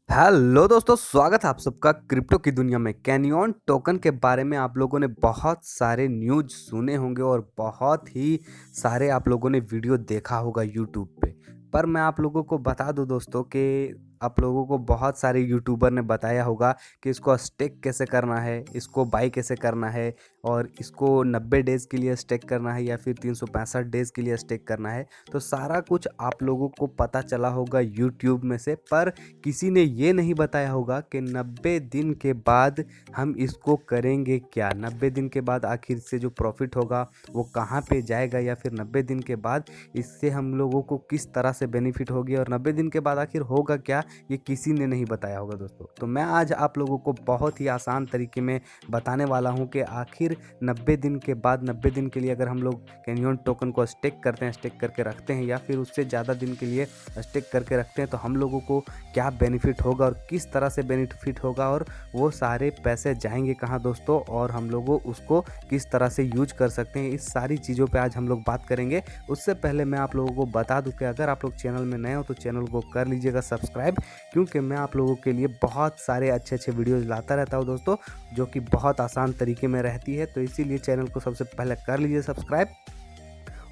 Hello दोस्तों, स्वागत है आप सबका क्रिप्टो की दुनिया में। कैनियन टोकन के बारे में आप लोगों ने बहुत सारे न्यूज़ सुने होंगे और बहुत ही सारे आप लोगों ने वीडियो देखा होगा यूट्यूब पे। पर मैं आप लोगों को बता दूं दोस्तों कि आप लोगों को बहुत सारे यूट्यूबर ने बताया होगा कि इसको स्टेक कैसे करना है, इसको बाई कैसे करना है और इसको 90 डेज़ के लिए स्टेक करना है या फिर 365 डेज़ के लिए स्टेक करना है। तो सारा कुछ आप लोगों को पता चला होगा यूट्यूब में से, पर किसी ने ये नहीं बताया होगा कि 90 दिन के बाद हम इसको करेंगे क्या। 90 दिन के बाद आखिर से जो प्रॉफिट होगा वो कहाँ पे जाएगा, या फिर 90 दिन के बाद इससे हम लोगों को किस तरह से बेनिफिट होगी और 90 दिन के बाद आखिर होगा क्या, ये किसी ने नहीं बताया होगा दोस्तों। तो मैं आज आप लोगों को बहुत ही आसान तरीके में बताने वाला हूँ कि आखिर 90 दिन के बाद 90 दिन के लिए अगर हम लोग कैनियन टोकन को स्टेक करते हैं, स्टेक करके रखते हैं, या फिर उससे ज़्यादा दिन के लिए स्टेक करके रखते हैं, तो हम लोगों को क्या बेनिफिट होगा और किस तरह से बेनिफिट होगा और वो सारे पैसे जाएंगे कहाँ दोस्तों, और हम लोगों उसको किस तरह से यूज कर सकते हैं। इस सारी चीज़ों पे आज हम लोग बात करेंगे। उससे पहले मैं आप लोगों को बता दूं कि अगर आप लोग चैनल में नए हो तो चैनल को कर लीजिएगा सब्सक्राइब, क्योंकि मैं आप लोगों के लिए बहुत सारे अच्छे अच्छे वीडियोज़ लाता रहता हूँ दोस्तों, जो कि बहुत आसान तरीके में रहती है। तो इसीलिए चैनल को सबसे पहले कर लीजिए सब्सक्राइब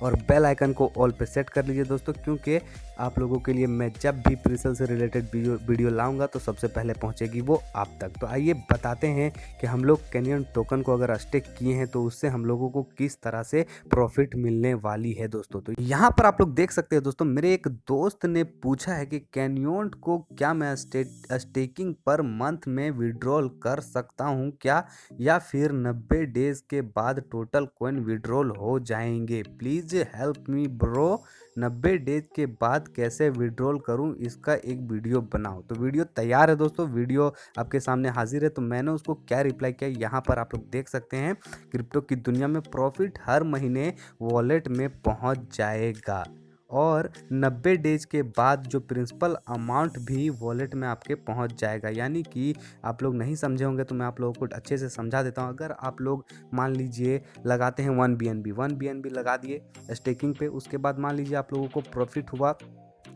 और बेल आइकन को ऑल पे सेट कर लीजिए दोस्तों, क्योंकि आप लोगों के लिए मैं जब भी प्रीसेल से रिलेटेड वीडियो लाऊंगा तो सबसे पहले पहुंचेगी वो आप तक। तो आइए बताते हैं कि हम लोग कैनियन टोकन को अगर स्टेक किए हैं तो उससे हम लोगों को किस तरह से प्रॉफिट मिलने वाली है दोस्तों। तो यहाँ पर आप लोग देख सकते हैं दोस्तों, मेरे एक दोस्त ने पूछा है कि कैनियन को क्या मैं स्टेकिंग पर मंथ में विड्रॉल कर सकता हूँ क्या, या फिर 90 डेज के बाद टोटल कॉइन विड्रॉल हो जाएंगे। Please help me bro, 90 days के बाद कैसे विड्रॉल करूं, इसका एक वीडियो बनाओ। तो वीडियो तैयार है दोस्तों, वीडियो आपके सामने हाजिर है। तो मैंने उसको क्या रिप्लाई किया यहाँ पर आप लोग देख सकते हैं। क्रिप्टो की दुनिया में प्रॉफिट हर महीने वॉलेट में पहुंच जाएगा और 90 डेज के बाद जो प्रिंसिपल अमाउंट भी वॉलेट में आपके पहुंच जाएगा। यानी कि आप लोग नहीं समझे होंगे तो मैं आप लोगों को अच्छे से समझा देता हूं। अगर आप लोग मान लीजिए लगाते हैं 1 BNB लगा दिए स्टेकिंग पे, उसके बाद मान लीजिए आप लोगों को प्रॉफिट हुआ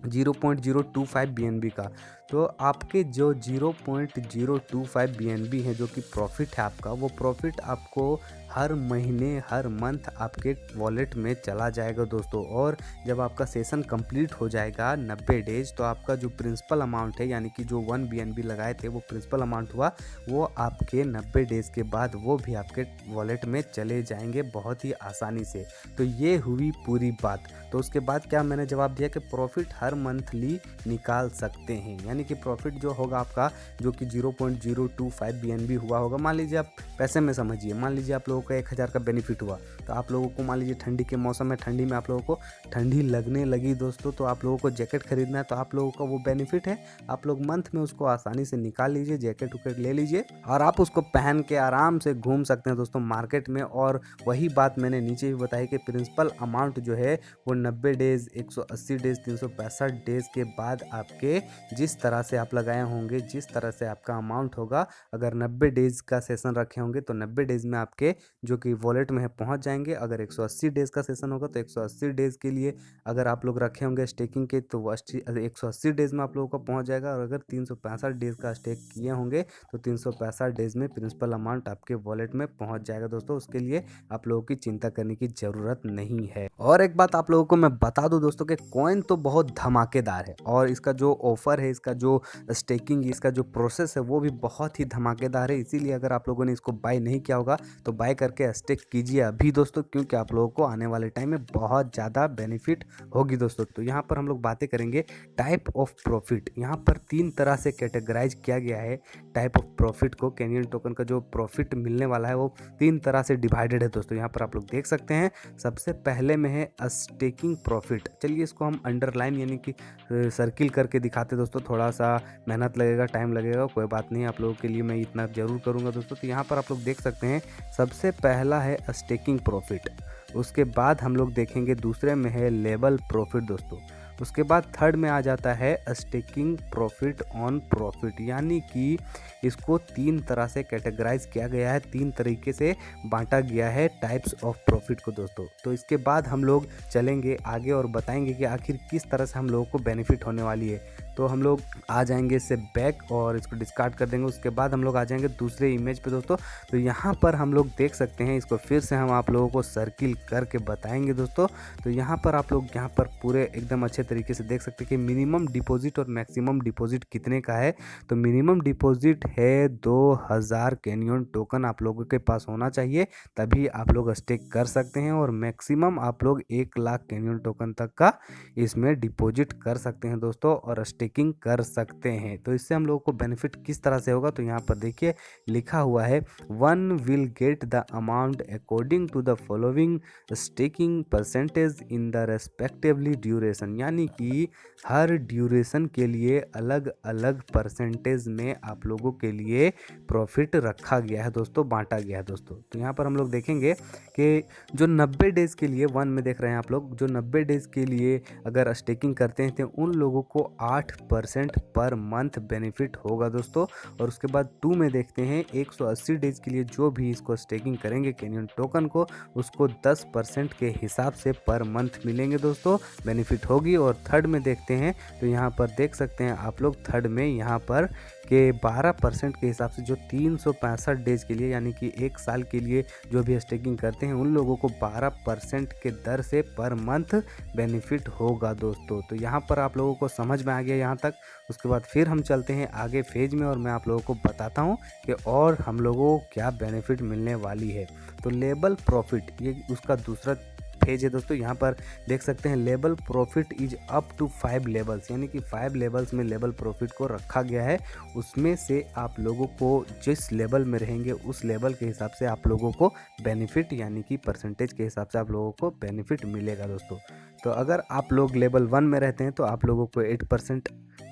0.025 BNB का, तो आपके जो 0.025 BNB है जो कि प्रॉफिट है आपका, वो प्रॉफिट आपको हर महीने हर मंथ आपके वॉलेट में चला जाएगा दोस्तों। और जब आपका सेशन कंप्लीट हो जाएगा 90 डेज, तो आपका जो प्रिंसिपल अमाउंट है, यानी कि जो 1 BNB लगाए थे वो प्रिंसिपल अमाउंट हुआ, वो आपके 90 डेज के बाद वो भी आपके वॉलेट में चले जाएंगे बहुत ही आसानी से। तो ये हुई पूरी बात। तो उसके बाद क्या मैंने जवाब दिया कि प्रॉफिट हर मंथली निकाल सकते हैं, यानी कि प्रॉफिट जो होगा आपका, जो कि 0.025 BNB हुआ होगा। मान लीजिए आप पैसे में समझिए, मान लीजिए आप लोगों को 1000 का बेनिफिट हुआ, तो आप लोगों को मान लीजिए ठंडी के मौसम में, ठंडी में आप लोगों को ठंडी लगने लगी दोस्तों, तो आप लोगों को जैकेट खरीदना है, तो आप लोगों का वो बेनिफिट है। आप लोग मंथ में उसको आसानी से निकाल लीजिए, जैकेट उकेट ले लीजिए और आप उसको पहन के आराम से घूम सकते हैं दोस्तों मार्केट में। और वही बात मैंने नीचे भी बताई कि प्रिंसिपल अमाउंट जो है वो 90 डेज़, 180 डेज़, 365 डेज़ के बाद आपके जिस तरह से आप लगाए होंगे, जिस तरह से आपका अमाउंट होगा, अगर 90 डेज़ का सेशन रखे होंगे तो 90 डेज़ में आपके जो कि वॉलेट में है पहुंच जाएंगे। अगर 180 डेज़ का सेशन होगा तो 180 डेज़ के लिए अगर आप लोग रखे होंगे स्टेकिंग के, तो वो 180 डेज़ में आप लोगों का पहुंच जाएगा। और अगर 365 डेज़ का स्टेक किए होंगे तो 365 डेज़ में प्रिंसिपल अमाउंट आपके वॉलेट में पहुंच जाएगा दोस्तों। उसके लिए आप लोगों की चिंता करने की ज़रूरत नहीं है। और एक बात आप लोगों को मैं बता दूं दोस्तों कि कॉइन तो बहुत धमाकेदार है, और इसका जो ऑफर है, इसका जो स्टेकिंग, इसका जो प्रोसेस है, वो भी बहुत ही धमाकेदार है। इसीलिए अगर आप लोगों ने इसको बाय नहीं किया होगा तो बाय करके स्टेक कीजिए अभी दोस्तों, क्योंकि आप लोगों को आने वाले टाइम में बहुत ज़्यादा बेनिफिट होगी दोस्तों। तो यहाँ पर हम लोग बातें करेंगे टाइप ऑफ प्रॉफिट। यहाँ पर 3 तरह से कैटेगराइज किया गया है टाइप ऑफ प्रॉफिट को। कैनियन टोकन का जो प्रॉफिट मिलने वाला है वो 3 तरह से डिवाइडेड है दोस्तों। यहाँ पर आप लोग देख सकते हैं। सबसे पहले में है स्टेकिंग प्रॉफिट। चलिए इसको हम अंडरलाइन यानी कि सर्किल करके दिखाते दोस्तों, थोड़ा सा मेहनत लगेगा, टाइम लगेगा, कोई बात नहीं, आप लोगों के लिए मैं इतना जरूर करूँगा दोस्तों। तो यहाँ पर आप लोग देख सकते हैं, सबसे पहला है स्टेकिंग प्रॉफिट। उसके बाद हम लोग देखेंगे दूसरे में है लेवल प्रॉफिट दोस्तों। उसके बाद थर्ड में आ जाता है स्टेकिंग प्रॉफिट ऑन प्रॉफिट, यानी कि इसको 3 तरह से कैटेगराइज किया गया है, 3 तरीके से बांटा गया है टाइप्स ऑफ प्रॉफिट को दोस्तों। तो इसके बाद हम लोग चलेंगे आगे और बताएंगे कि आखिर किस तरह से हम लोगों को बेनिफिट होने वाली है। तो हम लोग आ जाएंगे इससे बैक और इसको डिस्कार्ड कर देंगे। उसके बाद हम लोग आ जाएंगे दूसरे इमेज पे दोस्तों। तो यहाँ पर हम लोग देख सकते हैं, इसको फिर से हम आप लोगों को सर्किल करके बताएंगे दोस्तों। तो यहाँ पर आप लोग यहाँ पर पूरे एकदम अच्छे तरीके से देख सकते हैं कि मिनिमम डिपॉजिट और मैक्सिमम डिपॉजिट कितने का है। तो मिनिमम डिपॉजिट है 2000 कैनियन टोकन आप लोगों के पास होना चाहिए, तभी आप लोग स्टेक कर सकते हैं। और मैक्सिमम आप लोग 1 लाख कैनियन टोकन तक का इसमें डिपॉजिट कर सकते हैं दोस्तों, और स्टेकिंग कर सकते हैं। तो इससे हम लोगों को बेनिफिट किस तरह से होगा, तो यहाँ पर देखिए लिखा हुआ है, one will get the amount according to the following staking percentage in the respectively duration. यानी कि हर ड्यूरेशन के लिए अलग अलग परसेंटेज में आप लोगों के लिए प्रॉफिट रखा गया है दोस्तों, बांटा गया है दोस्तों। तो यहाँ पर हम लोग देखेंगे कि जो 90 डेज़ के लिए, 1 में देख रहे हैं आप लोग, जो 90 डेज़ के लिए अगर स्टेकिंग करते हैं तो उन लोगों को 8% पर मंथ बेनिफिट होगा दोस्तों। और उसके बाद 2 में देखते हैं, 180 डेज़ के लिए जो भी इसको स्टेकिंग करेंगे कैनियन टोकन को, उसको 10% के हिसाब से पर मंथ मिलेंगे दोस्तों, बेनिफिट होगी। और 3rd में देखते हैं तो यहाँ पर देख सकते हैं आप लोग 3rd में यहाँ पर के 12% के हिसाब से जो 365 डेज़ के लिए, यानी कि 1 साल के लिए जो भी स्टेकिंग करते हैं उन लोगों को 12% के दर से पर मंथ बेनिफिट होगा दोस्तों। तो यहाँ पर आप लोगों को समझ में आ गया यहाँ तक। उसके बाद फिर हम चलते हैं आगे फेज में और मैं आप लोगों को बताता हूँ कि और हम लोगों को क्या बेनिफिट मिलने वाली है। तो लेबल प्रॉफिट, ये उसका दूसरा फेज है दोस्तों। यहाँ पर देख सकते हैं लेबल profit is up to 5 levels, यानी कि 5 लेवल्स में लेबल प्रॉफिट को रखा गया है। उसमें से आप लोगों को जिस लेवल में रहेंगे उस लेवल के हिसाब से आप लोगों को बेनिफिट, यानी कि परसेंटेज के हिसाब से आप लोगों को बेनिफिट मिलेगा दोस्तों। तो अगर आप लोग लेवल 1 में रहते हैं तो आप लोगों को 8%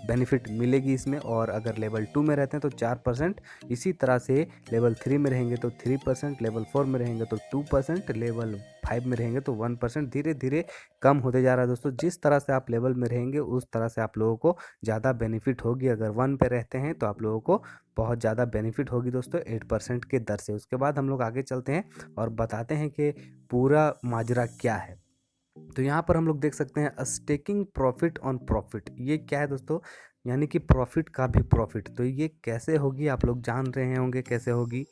बेनिफिट मिलेगी इसमें, और अगर लेवल 2 में रहते हैं तो 4%। इसी तरह से लेवल 3 में रहेंगे तो 3%, लेवल 4 में रहेंगे तो 2%, लेवल 5 में रहेंगे तो 1%। धीरे धीरे कम होते जा रहा है दोस्तों। जिस तरह से आप लेवल में रहेंगे उस तरह से आप लोगों को ज़्यादा बेनिफिट होगी। अगर 1 पे रहते हैं तो आप लोगों को बहुत ज़्यादा बेनिफिट होगी दोस्तों 8% के दर से। उसके बाद हम लोग आगे चलते हैं और बताते हैं कि पूरा माजरा क्या है। तो यहाँ पर हम लोग देख सकते हैं स्टेकिंग प्रॉफिट ऑन प्रॉफिट। ये क्या है दोस्तों, यानी कि प्रॉफिट का भी प्रॉफिट। तो ये कैसे होगी आप लोग जान रहे होंगे कैसे होगी।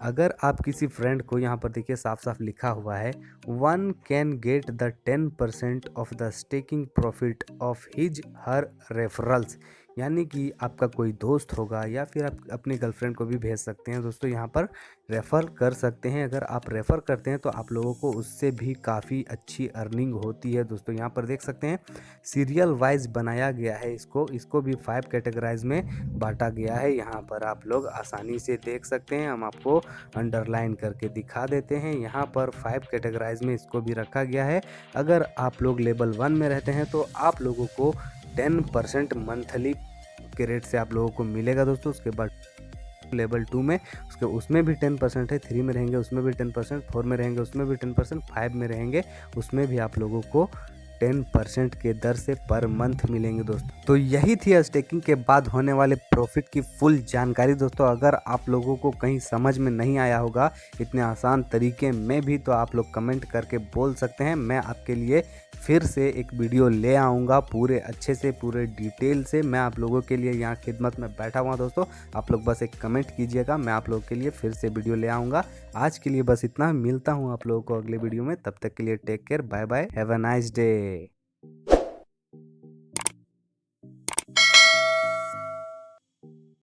अगर आप किसी फ्रेंड को, यहाँ पर देखिए साफ साफ लिखा हुआ है, one can get the 10% of the staking profit of his her referrals. यानी कि आपका कोई दोस्त होगा या फिर आप अपनी गर्लफ्रेंड को भी भेज सकते हैं दोस्तों, यहाँ पर रेफ़र कर सकते हैं। अगर आप रेफ़र करते हैं तो आप लोगों को उससे भी काफ़ी अच्छी अर्निंग होती है दोस्तों। यहाँ पर देख सकते हैं सीरियल वाइज बनाया गया है इसको भी 5 कैटेगराइज में बांटा गया है। यहाँ पर आप लोग आसानी से देख सकते हैं, हम आपको अंडरलाइन करके दिखा देते हैं। यहाँ पर 5 कैटेगराइज में इसको भी रखा गया है। अगर आप लोग लेवल 1 में रहते हैं तो आप लोगों को 10% मंथली के रेट से आप लोगों को मिलेगा दोस्तों। उसके बाद लेवल 2 में उसमें भी 10% है, 3 में रहेंगे उसमें भी 10%, 4 में रहेंगे उसमें भी 10%, 5 में रहेंगे उसमें भी आप लोगों को 10% के दर से पर मंथ मिलेंगे दोस्तों। तो यही थी स्टेकिंग के बाद होने वाले प्रॉफिट की फुल जानकारी दोस्तों। अगर आप लोगों को कहीं समझ में नहीं आया होगा इतने आसान तरीके में भी, तो आप लोग कमेंट करके बोल सकते हैं। मैं आपके लिए फिर से एक वीडियो ले आऊँगा पूरे अच्छे से, पूरे डिटेल से। मैं आप लोगों के लिए यहाँ खिदमत में बैठा हुआ दोस्तों। आप लोग बस एक कमेंट कीजिएगा, मैं आप लोगों के लिए फिर से वीडियो ले आऊँगा। आज के लिए बस इतना, मिलता हूँ आप लोगों को अगले वीडियो में। तब तक के लिए take care, bye bye, have a nice day.